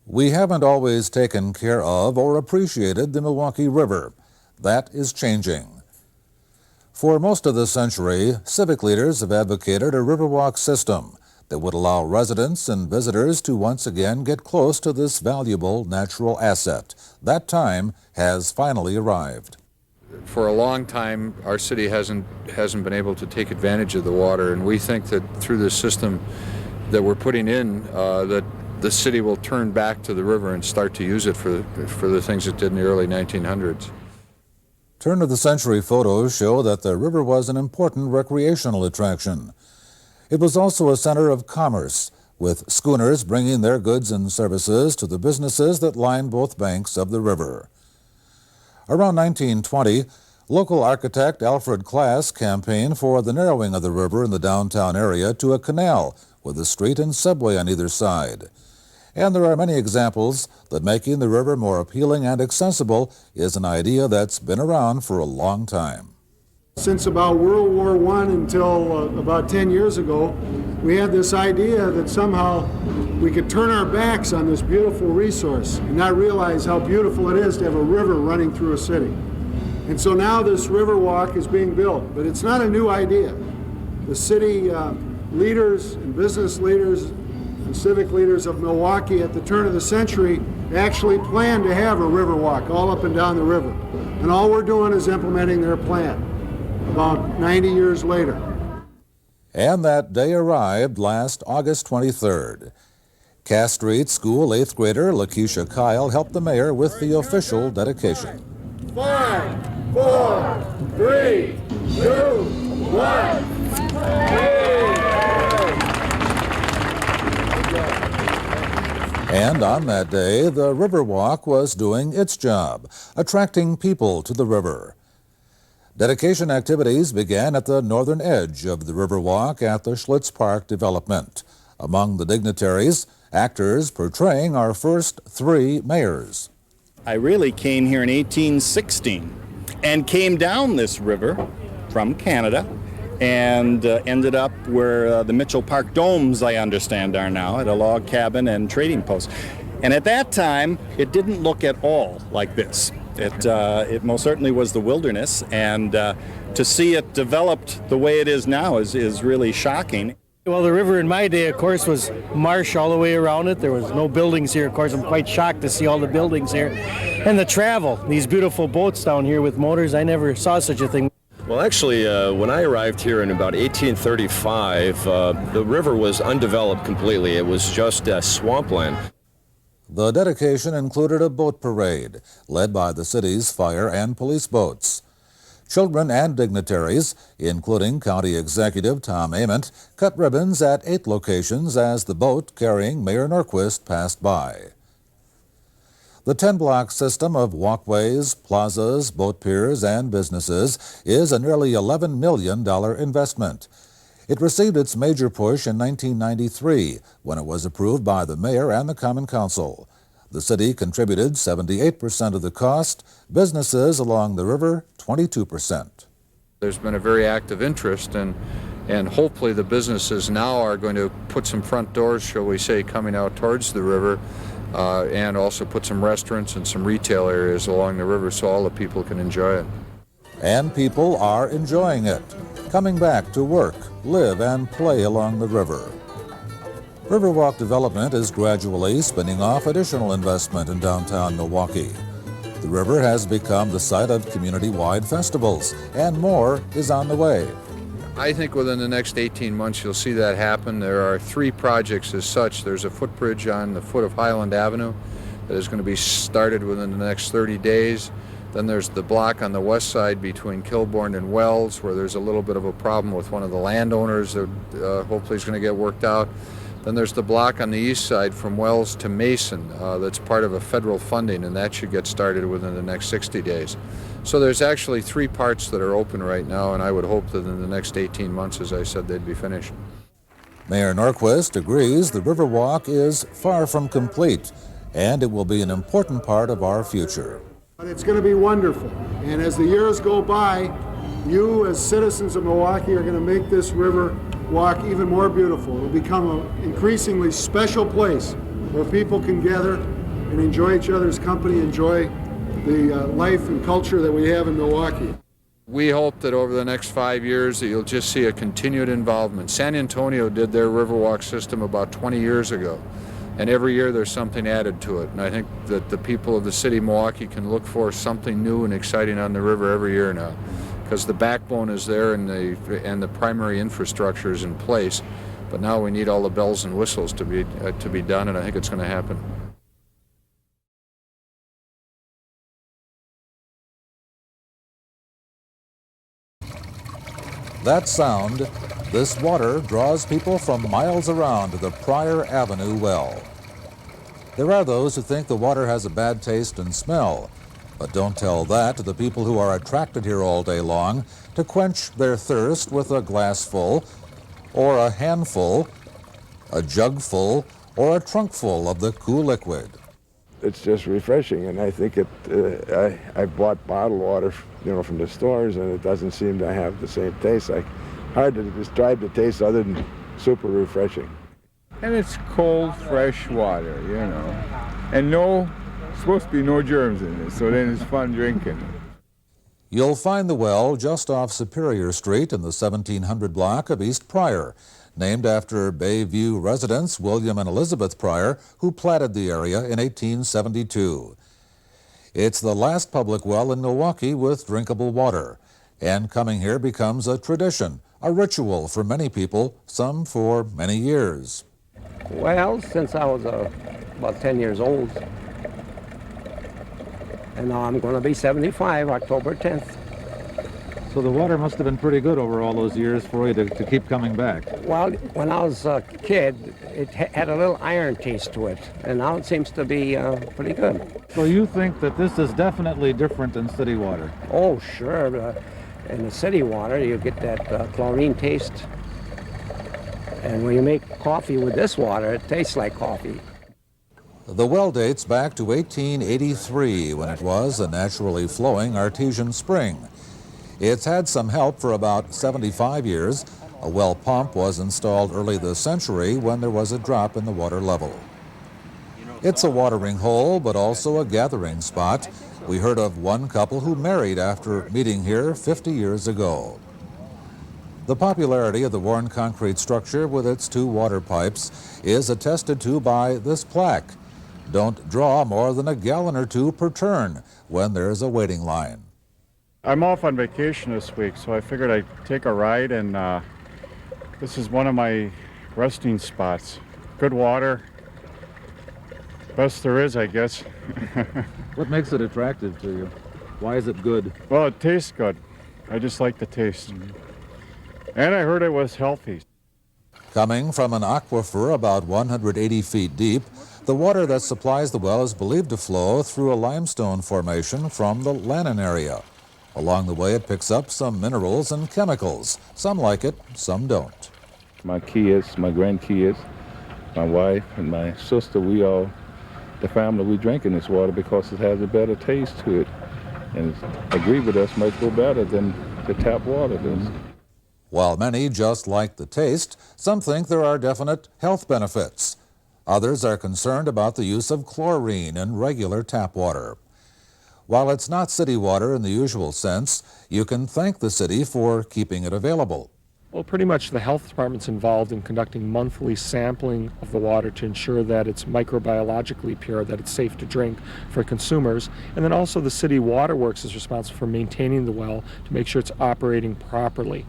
We haven't always taken care of or appreciated the Milwaukee River. That is changing. For most of the century, civic leaders have advocated a Riverwalk system that would allow residents and visitors to once again get close to this valuable natural asset. That time has finally arrived. For a long time, our city hasn't been able to take advantage of the water, and we think that through this system that we're putting in, that the city will turn back to the river and start to use it for the things it did in the early 1900s. Turn-of-the-century photos show that the river was an important recreational attraction. It was also a center of commerce, with schooners bringing their goods and services to the businesses that lined both banks of the river. Around 1920, local architect Alfred Klass campaigned for the narrowing of the river in the downtown area to a canal with a street and subway on either side. And there are many examples that making the river more appealing and accessible is an idea that's been around for a long time. Since about World War I until about 10 years ago, we had this idea that somehow we could turn our backs on this beautiful resource and not realize how beautiful it is to have a river running through a city. And so now this Riverwalk is being built, but it's not a new idea. The city leaders and business leaders and civic leaders of Milwaukee at the turn of the century actually planned to have a Riverwalk all up and down the river. And all we're doing is implementing their plan about 90 years later. And that day arrived last August 23rd. Cass Street School 8th grader Lakeisha Kyle helped the mayor with the official dedication. 5, 4, 3, 2, 1. And on that day, the Riverwalk was doing its job, attracting people to the river. Dedication activities began at the northern edge of the Riverwalk at the Schlitz Park development. Among the dignitaries, actors portraying our first 3 mayors. I really came here in 1816 and came down this river from Canada and ended up where the Mitchell Park Domes, I understand, are now, at a log cabin and trading post. And at that time, it didn't look at all like this. It most certainly was the wilderness, and to see it developed the way it is now is really shocking. Well, the river in my day, of course, was marsh all the way around it. There was no buildings here. Of course, I'm quite shocked to see all the buildings here. And the travel, these beautiful boats down here with motors, I never saw such a thing. Well, actually, when I arrived here in about 1835, the river was undeveloped completely. It was just swampland. The dedication included a boat parade led by the city's fire and police boats. Children and dignitaries, including County Executive Tom Ament, cut ribbons at 8 locations as the boat carrying Mayor Norquist passed by. The 10-block system of walkways, plazas, boat piers, and businesses is a nearly $11 million investment. It received its major push in 1993 when it was approved by the mayor and the Common Council. The city contributed 78% of the cost, businesses along the river 22%. There's been a very active interest, and hopefully the businesses now are going to put some front doors, shall we say, coming out towards the river, and also put some restaurants and some retail areas along the river so all the people can enjoy it. And people are enjoying it, coming back to work, live, and play along the river. Riverwalk development is gradually spinning off additional investment in downtown Milwaukee. The river has become the site of community-wide festivals, and more is on the way. I think within the next 18 months you'll see that happen. There are 3 projects as such. There's a footbridge on the foot of Highland Avenue that is going to be started within the next 30 days. Then there's the block on the west side between Kilbourne and Wells, where there's a little bit of a problem with one of the landowners that hopefully is going to get worked out. Then there's the block on the east side from Wells to Mason that's part of a federal funding, and that should get started within the next 60 days. So there's actually 3 parts that are open right now, and I would hope that in the next 18 months, as I said, they'd be finished. Mayor Norquist agrees the Riverwalk is far from complete, and it will be an important part of our future. But it's going to be wonderful. And as the years go by, you as citizens of Milwaukee are going to make this river walk even more beautiful. It will become an increasingly special place where people can gather and enjoy each other's company, enjoy the life and culture that we have in Milwaukee. We hope that over the next 5 years that you'll just see a continued involvement. San Antonio did their Riverwalk system about 20 years ago, and every year there's something added to it. And I think that the people of the city of Milwaukee can look for something new and exciting on the river every year now, because the backbone is there and the primary infrastructure is in place. But now we need all the bells and whistles to be done, and I think it's going to happen. That sound, this water draws people from miles around to the Pryor Avenue well. There are those who think the water has a bad taste and smell, but don't tell that to the people who are attracted here all day long to quench their thirst with a glassful, or a handful, a jugful, or a trunkful of the cool liquid. It's just refreshing, and I think I bought bottled water, from the stores, and it doesn't seem to have the same taste. Hard to describe the taste other than super refreshing. And it's cold, fresh water, and supposed to be no germs in it, so then it's fun drinking. You'll find the well just off Superior Street in the 1700 block of East Pryor, named after Bayview residents William and Elizabeth Pryor, who platted the area in 1872. It's the last public well in Milwaukee with drinkable water, and coming here becomes a tradition, a ritual for many people, some for many years. Well, since I was about 10 years old, and now I'm going to be 75, October 10th. So the water must have been pretty good over all those years for you to keep coming back. Well, when I was a kid, it had a little iron taste to it, and now it seems to be pretty good. So you think that this is definitely different than city water? Oh, sure. In the city water, you get that chlorine taste, and when you make coffee with this water, it tastes like coffee. The well dates back to 1883, when it was a naturally flowing artesian spring. It's had some help for about 75 years. A well pump was installed early this century when there was a drop in the water level. It's a watering hole, but also a gathering spot. We heard of one couple who married after meeting here 50 years ago. The popularity of the worn concrete structure with its 2 water pipes is attested to by this plaque. Don't draw more than a gallon or 2 per turn when there's a waiting line. I'm off on vacation this week, so I figured I'd take a ride, and this is one of my resting spots. Good water. Best there is, I guess. What makes it attractive to you? Why is it good? Well, it tastes good. I just like the taste. And I heard it was healthy. Coming from an aquifer about 180 feet deep, the water that supplies the well is believed to flow through a limestone formation from the Lannon area. Along the way, it picks up some minerals and chemicals. Some like it, some don't. My kids, my grandkids, my wife, and my sister, the family, we drinking this water because it has a better taste to it. And agree with us, might go better than the tap water does. While many just like the taste, some think there are definite health benefits. Others are concerned about the use of chlorine in regular tap water. While it's not city water in the usual sense, you can thank the city for keeping it available. Well, pretty much the health department's involved in conducting monthly sampling of the water to ensure that it's microbiologically pure, that it's safe to drink for consumers. And then also the city waterworks is responsible for maintaining the well to make sure it's operating properly.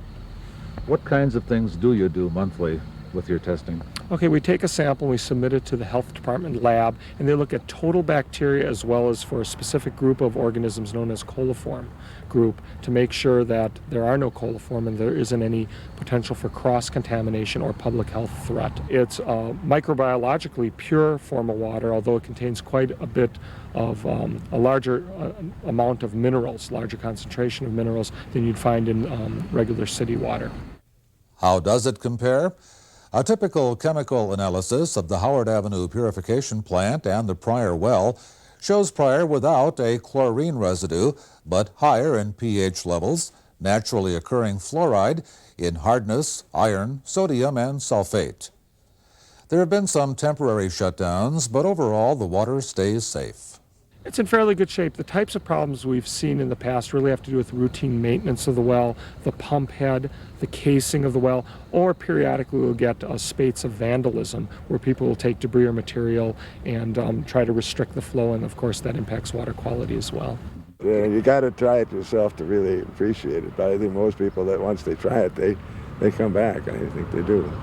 What kinds of things do you do monthly with your testing? Okay, we take a sample and we submit it to the health department lab, and they look at total bacteria as well as for a specific group of organisms known as coliform group to make sure that there are no coliform and there isn't any potential for cross-contamination or public health threat. It's a microbiologically pure form of water, although it contains quite a bit of a larger amount of minerals, larger concentration of minerals than you'd find in regular city water. How does it compare? A typical chemical analysis of the Howard Avenue purification plant and the Pryor well shows Pryor without a chlorine residue, but higher in pH levels, naturally occurring fluoride in hardness, iron, sodium, and sulfate. There have been some temporary shutdowns, but overall the water stays safe. It's in fairly good shape. The types of problems we've seen in the past really have to do with routine maintenance of the well, the pump head, the casing of the well, or periodically we'll get spates of vandalism where people will take debris or material and try to restrict the flow, and of course that impacts water quality as well. Yeah, you got to try it yourself to really appreciate it. But I think most people that once they try it, they come back. I think they do.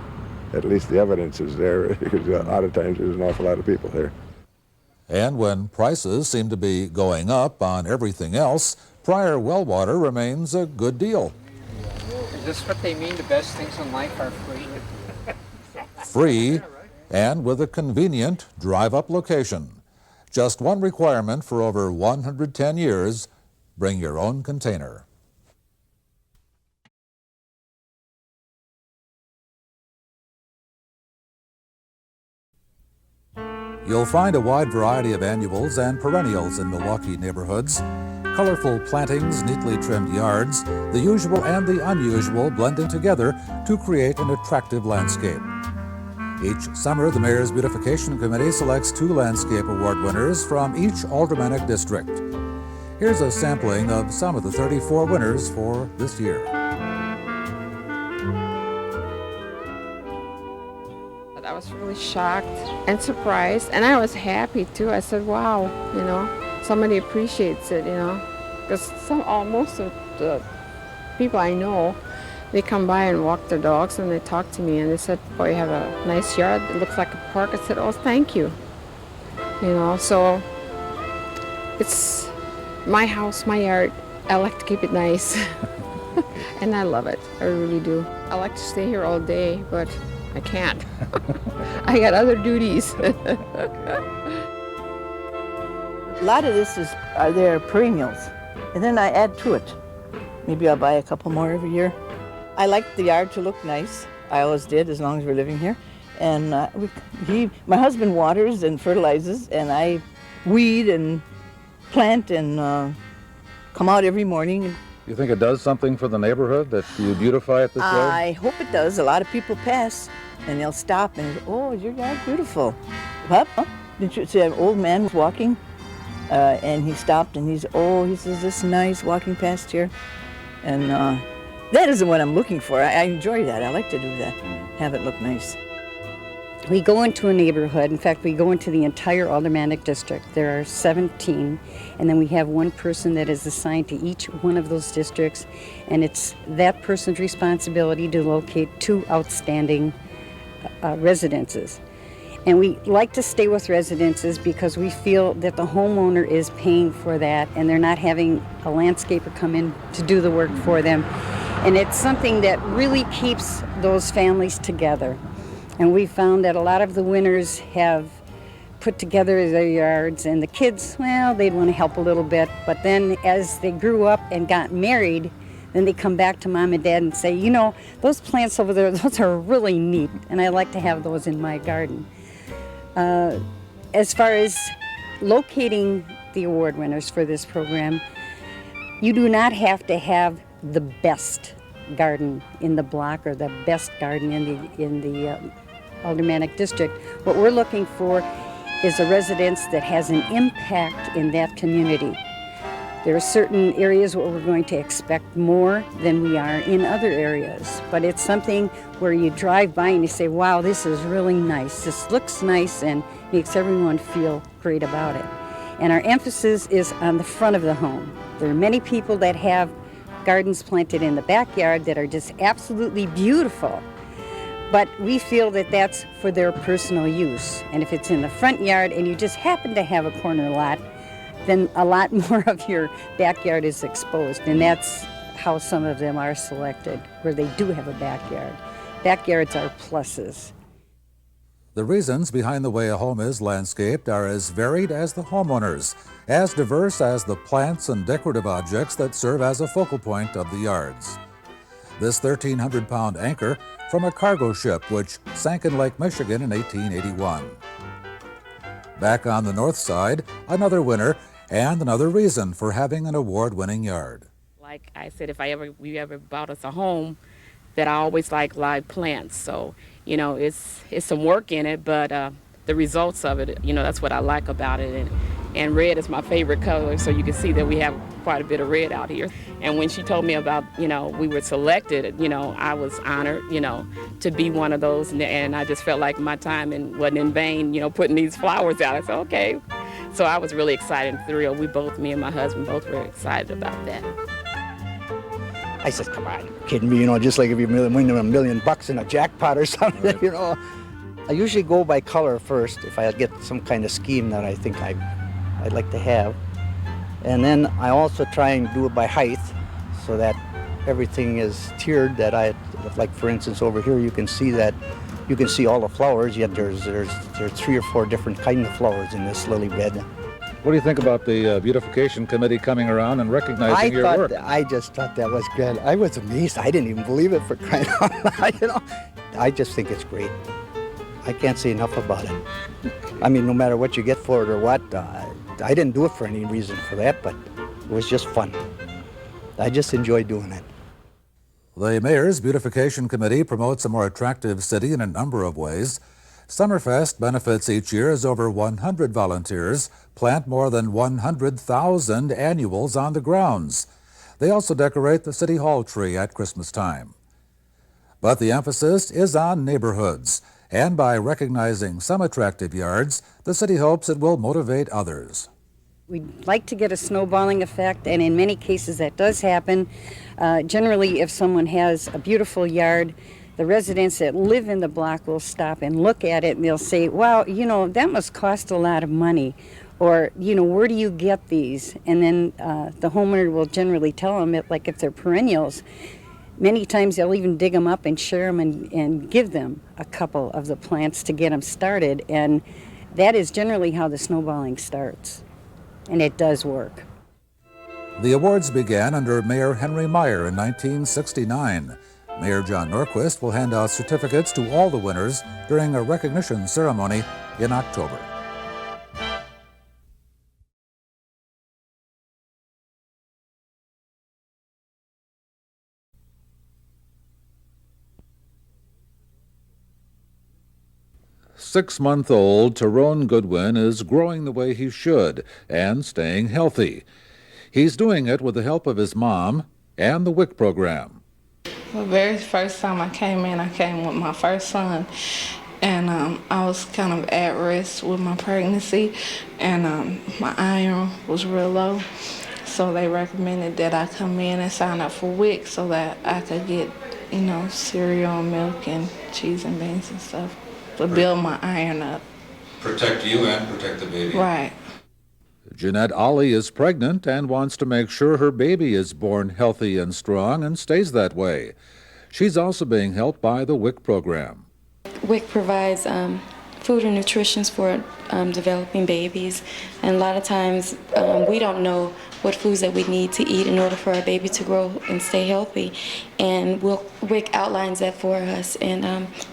At least the evidence is there, because a lot of times there's an awful lot of people there. And when prices seem to be going up on everything else, Pryor well water remains a good deal. Is this what they mean, the best things in life are free? Free, and with a convenient drive-up location. Just one requirement for over 110 years, bring your own container. You'll find a wide variety of annuals and perennials in Milwaukee neighborhoods. Colorful plantings, neatly trimmed yards, the usual and the unusual blending together to create an attractive landscape. Each summer, the Mayor's Beautification Committee selects 2 landscape award winners from each aldermanic district. Here's a sampling of some of the 34 winners for this year. I was really shocked and surprised, and I was happy too. I said, wow, you know, somebody appreciates it, you know, because most of the people I know, they come by and walk their dogs and they talk to me and they said, boy, you have a nice yard, it looks like a park. I said, oh, thank you. You know, so it's my house, my yard. I like to keep it nice and I love it, I really do. I like to stay here all day, but I can't. I got other duties. A lot of this are their perennials, and then I add to it. Maybe I'll buy a couple more every year. I like the yard to look nice. I always did, as long as we're living here. And my husband waters and fertilizes, and I weed and plant and come out every morning. You think it does something for the neighborhood that you beautify it this way? I hope it does. A lot of people pass and they'll stop and, oh, is your yard beautiful? Huh? Did you see an old man was walking and he stopped and he says, this nice walking past here. And that isn't what I'm looking for. I enjoy that. I like to do that, have it look nice. We go into a neighborhood. In fact, we go into the entire aldermanic district. There are 17, and then we have one person that is assigned to each one of those districts, and it's that person's responsibility to locate 2 outstanding residences. And we like to stay with residences because we feel that the homeowner is paying for that, and they're not having a landscaper come in to do the work for them. And it's something that really keeps those families together. And we found that a lot of the winners have put together their yards, and the kids, well, they'd want to help a little bit, but then as they grew up and got married, then they come back to mom and dad and say, you know, those plants over there, those are really neat, and I like to have those in my garden. As far as locating the award winners for this program, you do not have to have the best garden in the block or the best garden in the aldermanic district. What we're looking for is a residence that has an impact in that community. There are certain areas where we're going to expect more than we are in other areas, but it's something where you drive by and you say, wow, this is really nice. This looks nice and makes everyone feel great about it. And our emphasis is on the front of the home. There are many people that have gardens planted in the backyard that are just absolutely beautiful. But we feel that that's for their personal use. And if it's in the front yard and you just happen to have a corner lot, then a lot more of your backyard is exposed. And that's how some of them are selected, where they do have a backyard. Backyards are pluses. The reasons behind the way a home is landscaped are as varied as the homeowners, as diverse as the plants and decorative objects that serve as a focal point of the yards. This 1,300-pound anchor from a cargo ship which sank in Lake Michigan in 1881. Back on the north side, another winner and another reason for having an award-winning yard. Like I said, if we ever bought us a home, that I always like live plants. So, you know, it's some work in it, but the results of it, you know, that's what I like about it. And red is my favorite color, so you can see that we have quite a bit of red out here. And when she told me about, you know, we were selected, you know, I was honored, you know, to be one of those. And I just felt like my time wasn't in vain, you know, putting these flowers out. I said, okay. So I was really excited and thrilled. Me and my husband both were excited about that. I said, come on, you're kidding me, you know, just like if you win $1 million in a jackpot or something, right. You know. I usually go by color first if I get some kind of scheme that I think I'd like to have. And then I also try and do it by height so that everything is tiered, that like for instance over here you can see all the flowers, yet there's 3 or 4 different kinds of flowers in this lily bed. What do you think about the beautification committee coming around and recognizing your work? I just thought that was good. I was amazed. I didn't even believe it, for crying out loud, you know. I just think it's great. I can't say enough about it. I mean, no matter what you get for it or what, I didn't do it for any reason for that, but it was just fun. I just enjoy doing it. The Mayor's Beautification Committee promotes a more attractive city in a number of ways. Summerfest benefits each year as over 100 volunteers plant more than 100,000 annuals on the grounds. They also decorate the City Hall tree at Christmas time. But the emphasis is on neighborhoods, and by recognizing some attractive yards, the city hopes it will motivate others. We'd like to get a snowballing effect, and in many cases that does happen. Generally, if someone has a beautiful yard, the residents that live in the block will stop and look at it, and they'll say, wow, you know, that must cost a lot of money. Or, you know, where do you get these? And then the homeowner will generally tell them, like if they're perennials, many times they'll even dig them up and share them and give them a couple of the plants to get them started. And that is generally how the snowballing starts. And it does work. The awards began under Mayor Henry Meyer in 1969. Mayor John Norquist will hand out certificates to all the winners during a recognition ceremony in October. Six-month-old Tyrone Goodwin is growing the way he should and staying healthy. He's doing it with the help of his mom and the WIC program. The very first time I came with my first son, and I was kind of at risk with my pregnancy, and my iron was real low, so they recommended that I come in and sign up for WIC so that I could get, you know, cereal and milk and cheese and beans and stuff to build my iron up. Protect you and protect the baby. Right. Jeanette Ollie is pregnant and wants to make sure her baby is born healthy and strong and stays that way. She's also being helped by the WIC program. WIC provides food and nutrition for developing babies, and a lot of times we don't know what foods that we need to eat in order for our baby to grow and stay healthy, and WIC outlines that for us and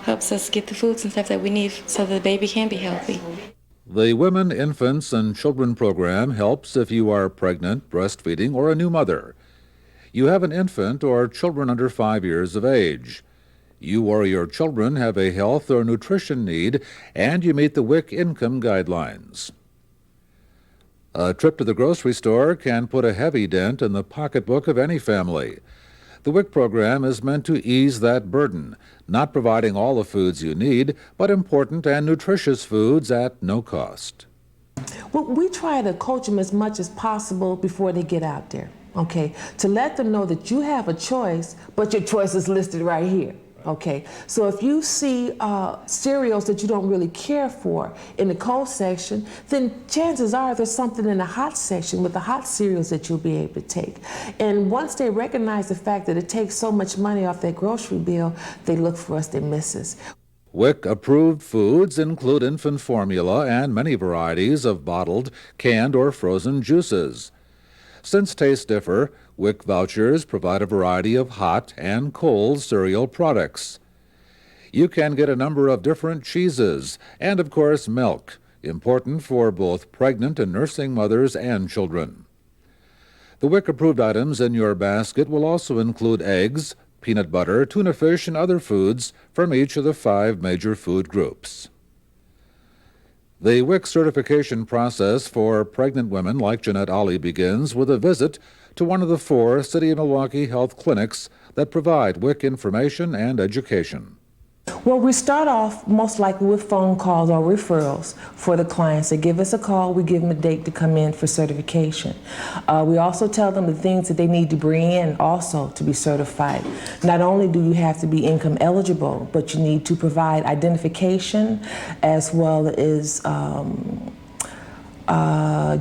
helps us get the foods and stuff that we need so the baby can be healthy. The Women, Infants, and Children program helps if you are pregnant, breastfeeding, or a new mother. You have an infant or children under 5 years of age. You or your children have a health or nutrition need, and you meet the WIC income guidelines. A trip to the grocery store can put a heavy dent in the pocketbook of any family. The WIC program is meant to ease that burden, not providing all the foods you need, but important and nutritious foods at no cost. Well, we try to coach them as much as possible before they get out there, okay? To let them know that you have a choice, but your choice is listed right here. Okay, so if you see cereals that you don't really care for in the cold section, then chances are there's something in the hot section with the hot cereals that you'll be able to take. And once they recognize the fact that it takes so much money off their grocery bill, they look for us, they miss us. WIC-approved foods include infant formula and many varieties of bottled, canned, or frozen juices. Since tastes differ, WIC vouchers provide a variety of hot and cold cereal products. You can get a number of different cheeses and, of course, milk, important for both pregnant and nursing mothers and children. The WIC-approved items in your basket will also include eggs, peanut butter, tuna fish, and other foods from each of the 5 major food groups. The WIC certification process for pregnant women like Jeanette Ollie begins with a visit to one of the 4 City of Milwaukee health clinics that provide WIC information and education. Well, we start off most likely with phone calls or referrals for the clients. They give us a call, we give them a date to come in for certification. We also tell them the things that they need to bring in also to be certified. Not only do you have to be income eligible, but you need to provide identification as well as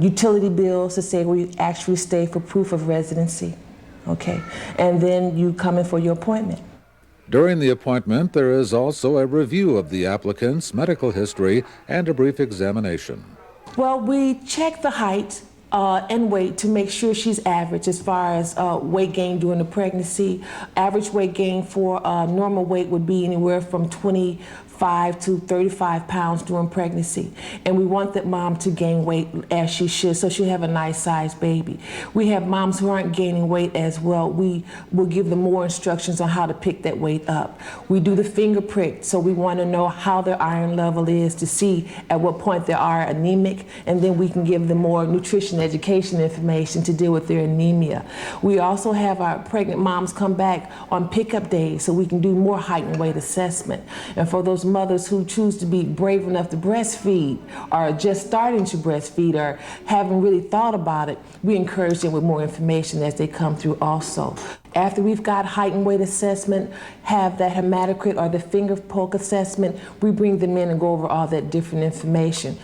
utility bills to say where you actually stay for proof of residency. Okay, and then you come in for your appointment. During the appointment, there is also a review of the applicant's medical history and a brief examination. Well, we check the height and weight to make sure she's average as far as weight gain during the pregnancy. Average weight gain for normal weight would be anywhere from 25 to 35 pounds during pregnancy. And we want that mom to gain weight as she should, so she'll have a nice sized baby. We have moms who aren't gaining weight as well. We will give them more instructions on how to pick that weight up. We do the finger prick, so we want to know how their iron level is to see at what point they are anemic, and then we can give them more nutrition education information to deal with their anemia. We also have our pregnant moms come back on pickup days so we can do more height and weight assessment. And for those mothers who choose to be brave enough to breastfeed or just starting to breastfeed or haven't really thought about it, we encourage them with more information as they come through also. After we've got height and weight assessment, have that hematocrit or the finger poke assessment, we bring them in and go over all that different information.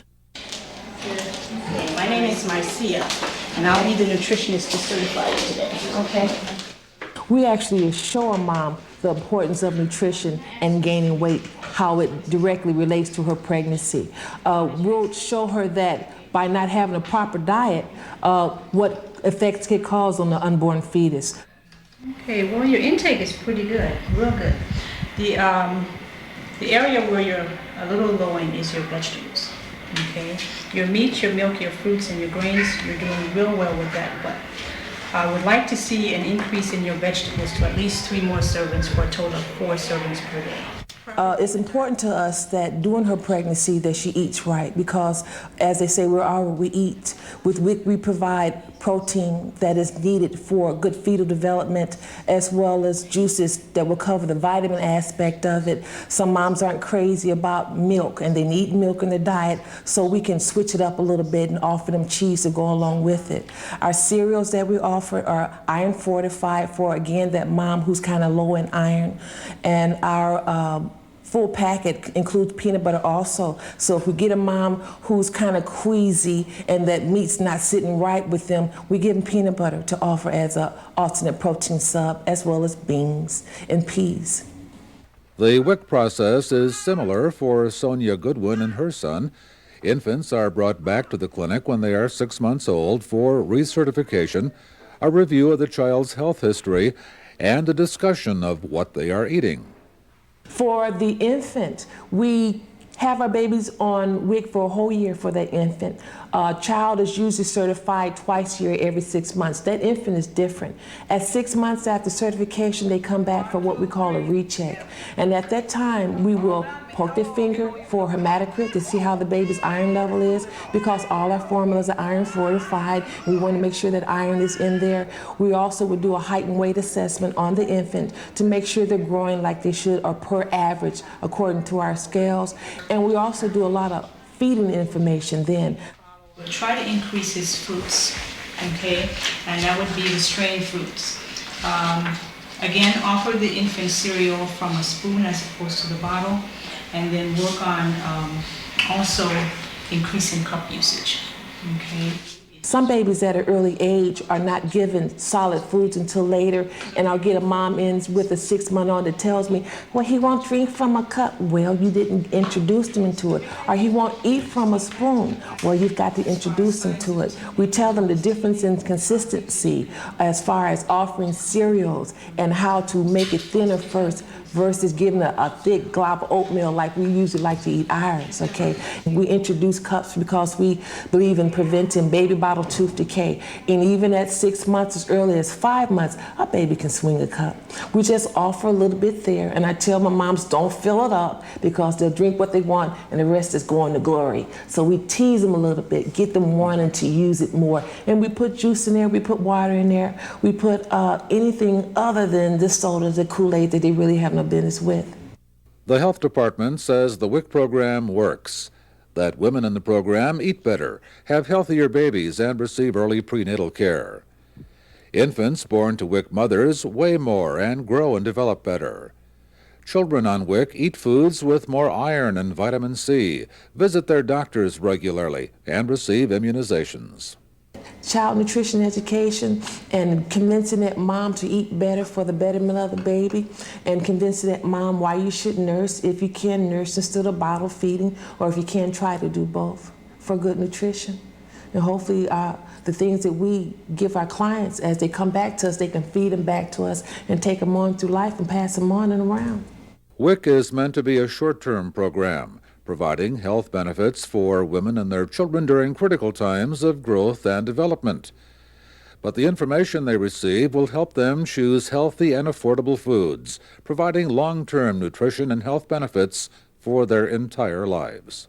My name is Marcia, and I'll be the nutritionist to certify you today. Okay. We actually show a mom the importance of nutrition and gaining weight, how it directly relates to her pregnancy. We'll show her that by not having a proper diet, what effects it cause on the unborn fetus. Okay, well, your intake is pretty good, real good. The area where you're a little low in is your vegetables. Okay, your meat, your milk, your fruits, and your grains, you're doing real well with that, but I would like to see an increase in your vegetables to at least 3 more servings for a total of 4 servings per day. It's important to us that during her pregnancy that she eats right, because as they say, we're all we eat. With WIC, we provide protein that is needed for good fetal development, as well as juices that will cover the vitamin aspect of it. Some moms aren't crazy about milk and they need milk in their diet, so we can switch it up a little bit and offer them cheese to go along with it. Our cereals that we offer are iron fortified for, again, that mom who's kind of low in iron. And our full packet includes peanut butter also. So if we get a mom who's kind of queasy and that meat's not sitting right with them, we give them peanut butter to offer as an alternate protein sub, as well as beans and peas. The WIC process is similar for Sonia Goodwin and her son. Infants are brought back to the clinic when they are 6 months old for recertification, a review of the child's health history, and a discussion of what they are eating. For the infant, we have our babies on WIC for a whole year for that infant. A child is usually certified twice a year, every 6 months. That infant is different. At 6 months after certification, they come back for what we call a recheck. And at that time, we will poke their finger for hematocrit to see how the baby's iron level is, because all our formulas are iron fortified. We want to make sure that iron is in there. We also would do a height and weight assessment on the infant to make sure they're growing like they should or per average according to our scales. And we also do a lot of feeding information then. We'll try to increase his fruits, okay? And that would be the strained fruits. Again, offer the infant cereal from a spoon as opposed to the bottle, and then work on also increasing cup usage. Okay. Some babies at an early age are not given solid foods until later, and I'll get a mom in with a 6-month-old that tells me, well, he won't drink from a cup. Well, you didn't introduce him into it. Or he won't eat from a spoon. Well, you've got to introduce him to it. We tell them the difference in consistency as far as offering cereals and how to make it thinner first versus giving a thick glob of oatmeal like we usually like to eat ours, okay? We introduce cups because we believe in preventing baby bottle tooth decay. And even at 6 months, as early as 5 months, a baby can swing a cup. We just offer a little bit there, and I tell my moms, don't fill it up because they'll drink what they want and the rest is going to glory. So we tease them a little bit, get them wanting to use it more. And we put juice in there, we put water in there, we put anything other than the soda, the Kool-Aid that they really have no business with. The health department says the WIC program works, that women in the program eat better, have healthier babies, and receive early prenatal care. Infants born to WIC mothers weigh more and grow and develop better. Children on WIC eat foods with more iron and vitamin C, visit their doctors regularly, and receive immunizations. Child nutrition education and convincing that mom to eat better for the betterment of the baby, and convincing that mom why you should nurse if you can nurse instead of bottle feeding, or if you can try to do both for good nutrition. And hopefully the things that we give our clients as they come back to us, they can feed them back to us and take them on through life and pass them on and around. WIC is meant to be a short-term program, providing health benefits for women and their children during critical times of growth and development. But the information they receive will help them choose healthy and affordable foods, providing long-term nutrition and health benefits for their entire lives.